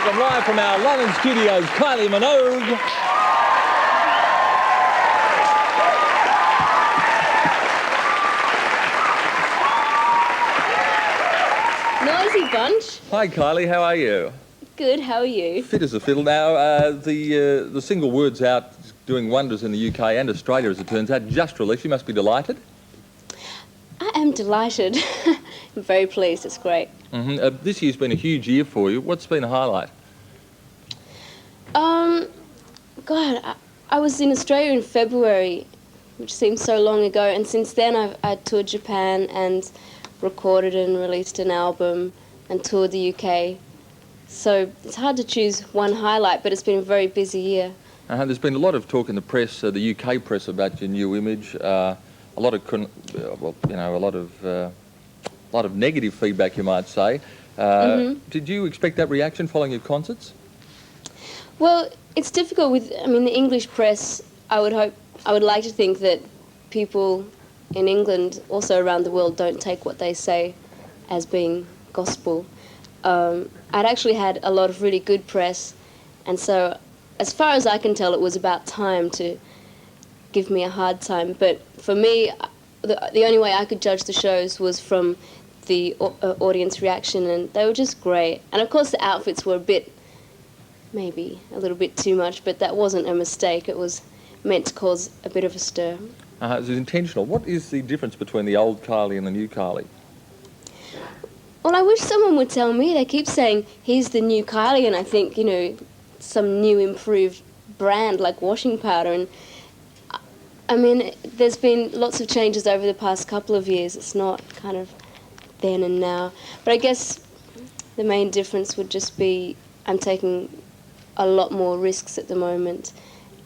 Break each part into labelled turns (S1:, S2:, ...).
S1: welcome live from our London studios, Kylie Minogue.
S2: Noisy bunch.
S1: Hi Kylie, how are you?
S2: Good, how are you?
S1: Fit as a fiddle. Now, the single Word's Out doing wonders in the UK and Australia, as it turns out, just released. You must be delighted.
S2: I am delighted. I'm very pleased, it's great.
S1: This year's been a huge year for you. What's been a highlight?
S2: God, I was in Australia in February, which seems so long ago, and since then I toured Japan and recorded and released an album and toured the UK. So it's hard to choose one highlight, but it's been a very busy year.
S1: There's been a lot of talk in the press, the UK press, about your new image. A lot of negative feedback, you might say. Did you expect that reaction following your concerts?
S2: Well, it's difficult with, the English press. I would like to think that people in England, also around the world, don't take what they say as being gospel. I'd actually had a lot of really good press, and so as far as I can tell, it was about time to give me a hard time. But for me, the only way I could judge the shows was from the audience reaction, and they were just great. And of course the outfits were maybe a little bit too much, but that wasn't a mistake. It was meant to cause a bit of a stir.
S1: It was intentional. What is the difference between the old Kylie and the new Kylie?
S2: Well, I wish someone would tell me. They keep saying, he's the new Kylie, and I think, some new improved brand like washing powder. And there's been lots of changes over the past couple of years. It's not kind of then and now. But I guess the main difference would just be I'm taking a lot more risks at the moment,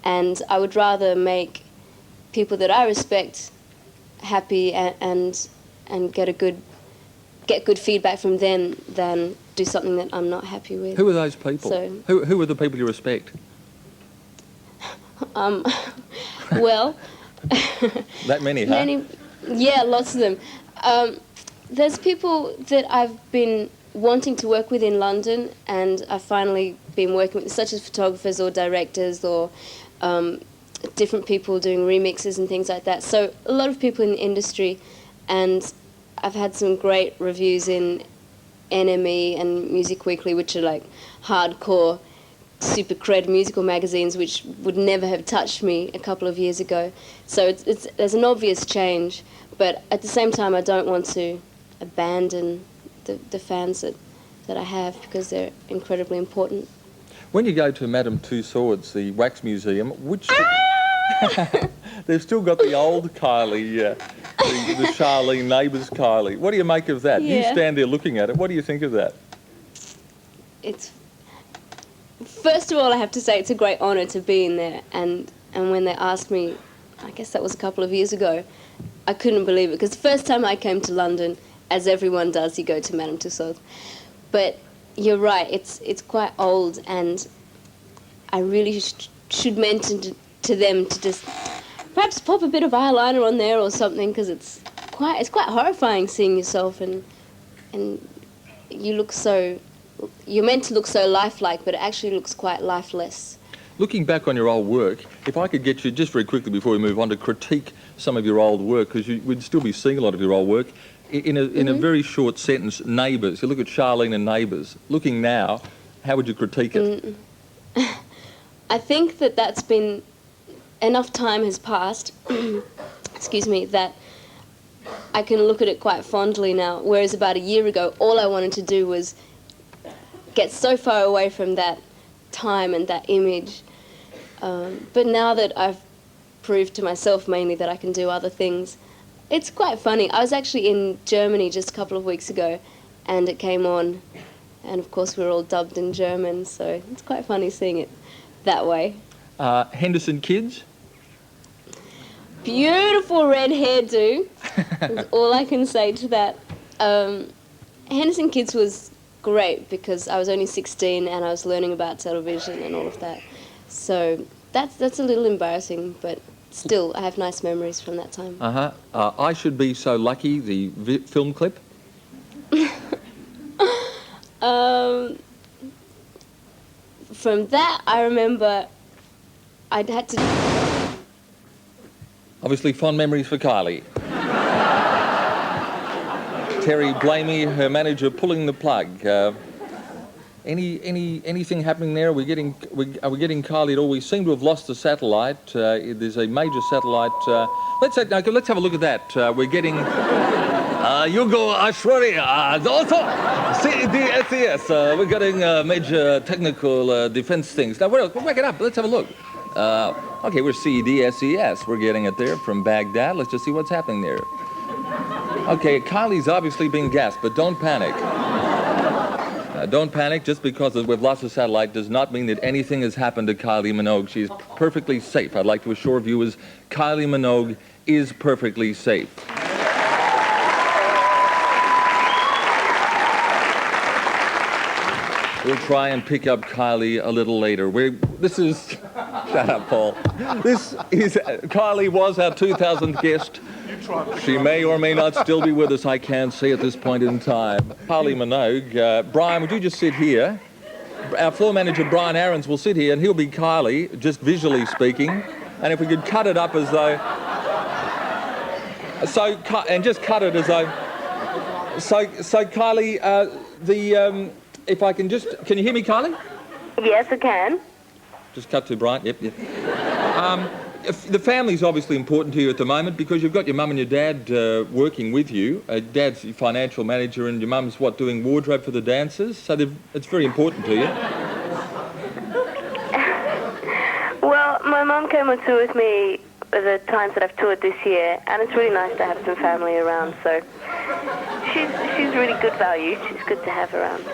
S2: and I would rather make people that I respect happy and get good feedback from them than do something that I'm not happy with.
S1: Who are those people?
S2: So,
S1: who are the people you respect?
S2: Well,
S1: that many, huh?
S2: Yeah, lots of them. There's people that I've been wanting to work with in London, and I've finally been working with, such as photographers or directors or different people doing remixes and things like that. So a lot of people in the industry, and I've had some great reviews in NME and Music Weekly, which are like hardcore, super cred musical magazines, which would never have touched me a couple of years ago. So there's an obvious change, but at the same time I don't want to abandon the fans that I have, because they're incredibly important.
S1: When you go to Madame Tussauds, the wax museum, they've still got the old Kylie, the Charlene Neighbours Kylie. What do you make of that?
S2: Yeah.
S1: You stand there looking at it. What do you think of that?
S2: First of all, I have to say it's a great honour to be in there, and when they asked me, I guess that was a couple of years ago, I couldn't believe it, because the first time I came to London, as everyone does, you go to Madame Tussauds. But you're right, it's quite old, and I really should mention to them to just perhaps pop a bit of eyeliner on there or something, because it's quite horrifying seeing yourself, and you're meant to look so lifelike, but it actually looks quite lifeless.
S1: Looking back on your old work, if I could get you, just very quickly before we move on, to critique some of your old work, because we'd still be seeing a lot of your old work, in a very short sentence, Neighbours. You look at Charlene and Neighbours. Looking now, how would you critique it?
S2: I think that's been, enough time has passed, excuse me, that I can look at it quite fondly now, whereas about a year ago, all I wanted to do was get so far away from that time and that image. But now that I've proved to myself mainly that I can do other things, it's quite funny. I was actually in Germany just a couple of weeks ago, and it came on, and of course we were all dubbed in German, so it's quite funny seeing it that way.
S1: Henderson Kids?
S2: Beautiful red hairdo, is all I can say to that. Henderson Kids was great because I was only 16 and I was learning about television and all of that. So that's a little embarrassing, but still, I have nice memories from that time.
S1: I Should Be So Lucky, the film clip?
S2: from that, I remember I'd had to...
S1: Obviously, fond memories for Kylie. Terry Blamey, her manager, pulling the plug. Anything happening there? Are we getting Kylie at all? We seem to have lost the satellite. There's a major satellite. Let's have a look at that. We're getting. You go Ashwarya. Also, CDSES. We're getting major technical defense things. Now, we'll back it up. Let's have a look. Okay, we're CDSES. We're getting it there from Baghdad. Let's just see what's happening there. Okay, Kylie's obviously been gassed, but don't panic. Don't panic. Just because we've lost the satellite does not mean that anything has happened to Kylie Minogue. She's perfectly safe. I'd like to assure viewers Kylie Minogue is perfectly safe. We'll try and pick up Kylie a little later. Shut up, Paul. Kylie was our 2000th guest. She may or may not still be with us, I can't say at this point in time. Kylie Minogue, Brian, would you just sit here? Our floor manager, Brian Aarons, will sit here, and he'll be Kylie, just visually speaking. And if we could cut it up as though... just cut it as though... So Kylie, if I can just... Can you hear me, Kylie?
S3: Yes, I can.
S1: Just cut to Brian. Yep. The family's obviously important to you at the moment because you've got your mum and your dad working with you. Dad's your financial manager and your mum's, doing wardrobe for the dancers? So it's very important to you.
S3: Well, my mum came on tour with me the times that I've toured this year, and it's really nice to have some family around, so she's really good value. She's good to have around.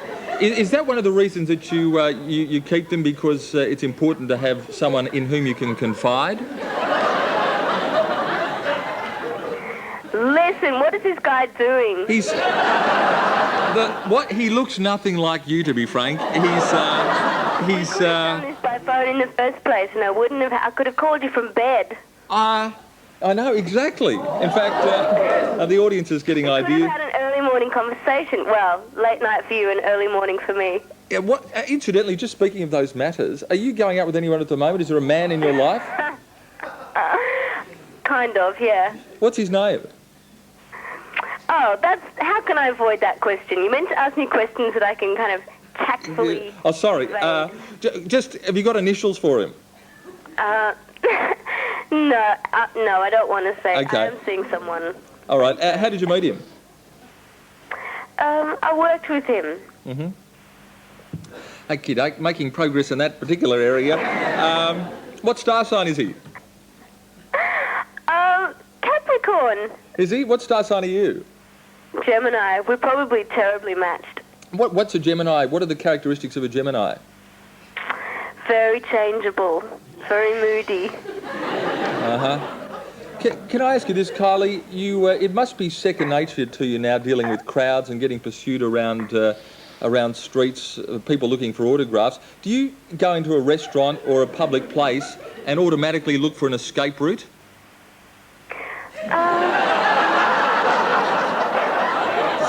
S1: Is that one of the reasons that you keep them, because it's important to have someone in whom you can confide?
S3: Listen, what is this guy doing?
S1: He looks nothing like you, to be frank.
S3: He could have done this by phone in the first place, and I could have called you from bed.
S1: I know, exactly. In fact, the audience is getting ideas.
S3: We could have had an early morning conversation. Well, late night for you and early morning for me.
S1: Yeah, incidentally, just speaking of those matters, are you going out with anyone at the moment? Is there a man in your life?
S3: Kind of, yeah.
S1: What's his name?
S3: Oh, how can I avoid that question? You meant to ask me questions that I can kind of tactfully...
S1: Yeah. Oh, sorry. Just, have you got initials for him?
S3: No, I don't want to say.
S1: Okay.
S3: I am seeing someone.
S1: All right. How did you meet him?
S3: I worked with him.
S1: Mm-hmm. Okay, making progress in that particular area. What star sign is he?
S3: Capricorn.
S1: Is he? What star sign are you?
S3: Gemini. We're probably terribly matched.
S1: What's a Gemini? What are the characteristics of a Gemini?
S3: Very changeable. Very moody.
S1: Uh-huh. Can I ask you this, Kylie? It must be second nature to you now, dealing with crowds and getting pursued around streets, people looking for autographs. Do you go into a restaurant or a public place and automatically look for an escape route?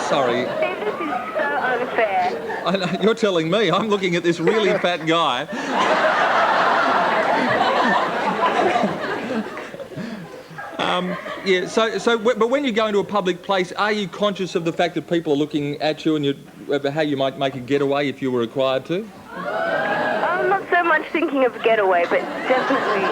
S1: Sorry.
S3: This is so unfair.
S1: I know, you're telling me. I'm looking at this really fat guy. But when you go into a public place, are you conscious of the fact that people are looking at you and how you might make a getaway if you were required to?
S3: I'm not so much thinking of getaway, but definitely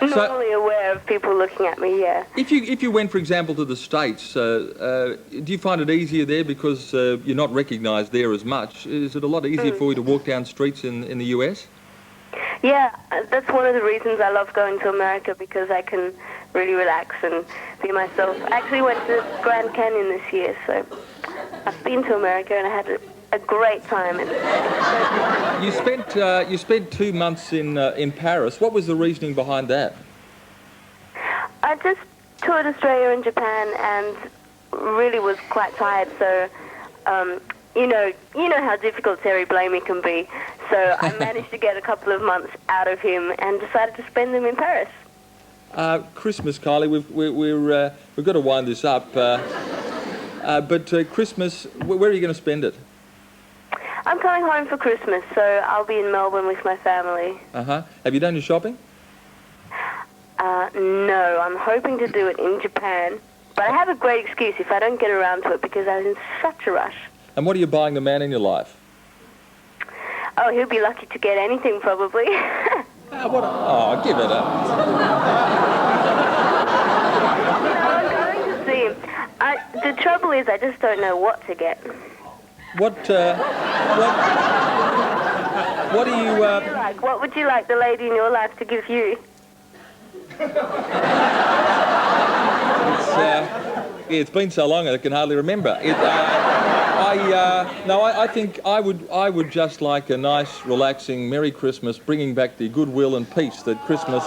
S3: I'm normally aware of people looking at me, yeah.
S1: If you went, for example, to the States, do you find it easier there because you're not recognised there as much? Is it a lot easier for you to walk down streets in the US?
S3: Yeah, that's one of the reasons I love going to America, because I can really relax and be myself. I actually went to Grand Canyon this year, so I've been to America and I had a great time.
S1: You spent 2 months in Paris. What was the reasoning behind that?
S3: I just toured Australia and Japan and really was quite tired, so you know how difficult Terry Blamey can be. So I managed to get a couple of months out of him and decided to spend them in Paris.
S1: Christmas, Kylie, we've got to wind this up. But Christmas, where are you going to spend it?
S3: I'm coming home for Christmas, so I'll be in Melbourne with my family.
S1: Uh-huh. Have you done your shopping?
S3: No, I'm hoping to do it in Japan. But I have a great excuse if I don't get around to it because I was in such a rush.
S1: And what are you buying the man in your life?
S3: Oh, he'll be lucky to get anything, probably.
S1: Oh, give it up.
S3: I'm going to see him. The trouble is I just don't know what to get.
S1: What do you...
S3: What would you like the lady in your life to give you?
S1: It's been so long I can hardly remember. I think I would just like a nice, relaxing, Merry Christmas, bringing back the goodwill and peace that Christmas...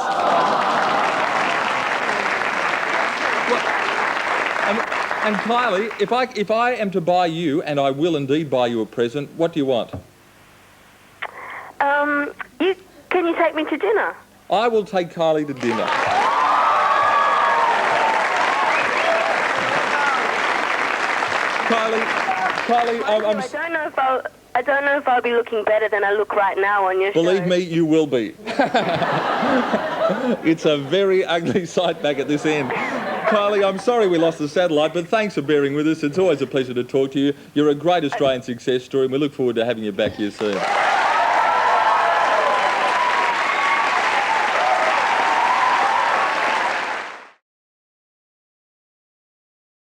S1: And Kylie, if I am to buy you, and I will indeed buy you a present, what do you want?
S3: Can you take me to dinner?
S1: I will take Kylie to dinner. Kylie,
S3: I don't know if I'll be looking better than I look right now on your show.
S1: Believe me, you will be. It's a very ugly sight back at this end. Kylie, I'm sorry we lost the satellite, but thanks for bearing with us. It's always a pleasure to talk to you. You're a great Australian success story, and we look forward to having you back here soon.